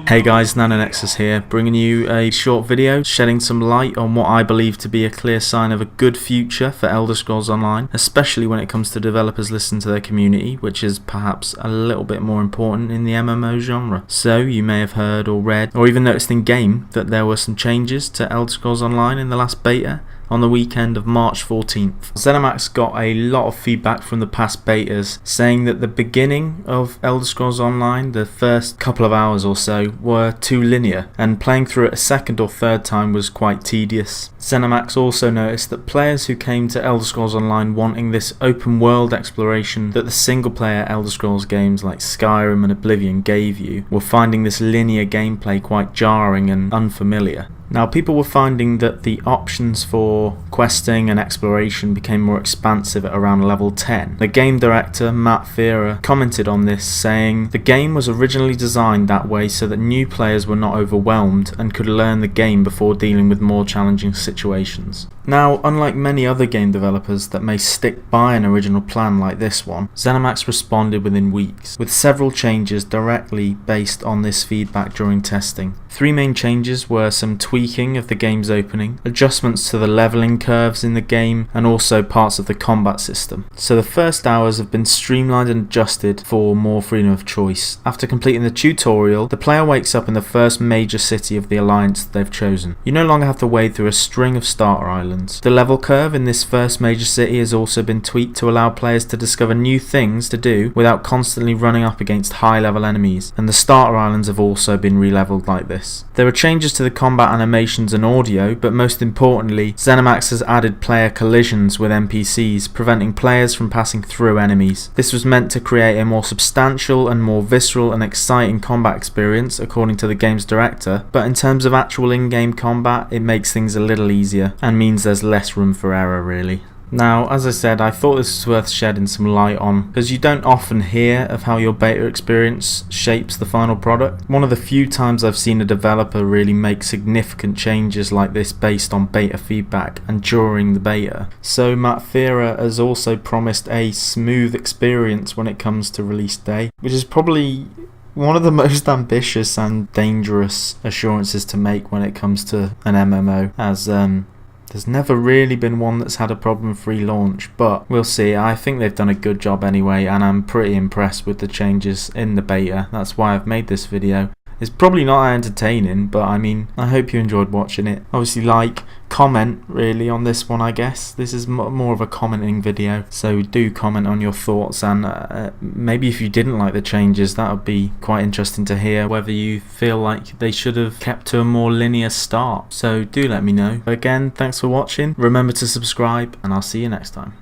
Hey guys, NanoNexus here, bringing you a short video shedding some light on what I believe to be a clear sign of a good future for Elder Scrolls Online, especially when it comes to developers listening to their community, which is perhaps a little bit more important in the MMO genre. So you may have heard or read or even noticed in game that there were some changes to Elder Scrolls Online in the last beta on the weekend of March 14th. ZeniMax got a lot of feedback from the past betas saying that the beginning of Elder Scrolls Online, the first couple of hours or so, were too linear, and playing through it a second or third time was quite tedious. ZeniMax also noticed that players who came to Elder Scrolls Online wanting this open world exploration that the single player Elder Scrolls games like Skyrim and Oblivion gave you were finding this linear gameplay quite jarring and unfamiliar. Now, people were finding that the options for questing and exploration became more expansive at around level 10. The game director, Matt Fearer, commented on this, saying, "The game was originally designed that way so that new players were not overwhelmed and could learn the game before dealing with more challenging situations." Now, unlike many other game developers that may stick by an original plan like this one, ZeniMax responded within weeks, with several changes directly based on this feedback during testing. Three main changes were some tweaking of the game's opening, adjustments to the leveling curves in the game, and also parts of the combat system. So the first hours have been streamlined and adjusted for more freedom of choice. After completing the tutorial, the player wakes up in the first major city of the Alliance that they've chosen. You no longer have to wade through a string of starter islands. The level curve in this first major city has also been tweaked to allow players to discover new things to do without constantly running up against high level enemies, and the starter islands have also been re-leveled like this. There are changes to the combat animations and audio, but most importantly, ZeniMax has added player collisions with NPCs, preventing players from passing through enemies. This was meant to create a more substantial and more visceral and exciting combat experience, according to the game's director, but in terms of actual in-game combat, it makes things a little easier and means there's less room for error, really. Now, as I said, I thought this was worth shedding some light on, because you don't often hear of how your beta experience shapes the final product. One of the few times I've seen a developer really make significant changes like this based on beta feedback and during the beta. So Matt Fearer has also promised a smooth experience when it comes to release day, which is probably one of the most ambitious and dangerous assurances to make when it comes to an MMO, as there's never really been one that's had a problem-free launch, but we'll see. I think they've done a good job anyway, and I'm pretty impressed with the changes in the beta. That's why I've made this video. It's probably not entertaining, but I mean, I hope you enjoyed watching it. Obviously, like, comment really on this one, I guess. This is more of a commenting video, so do comment on your thoughts, and maybe if you didn't like the changes, that would be quite interesting to hear, whether you feel like they should have kept to a more linear start. So do let me know. Again, thanks for watching. Remember to subscribe, and I'll see you next time.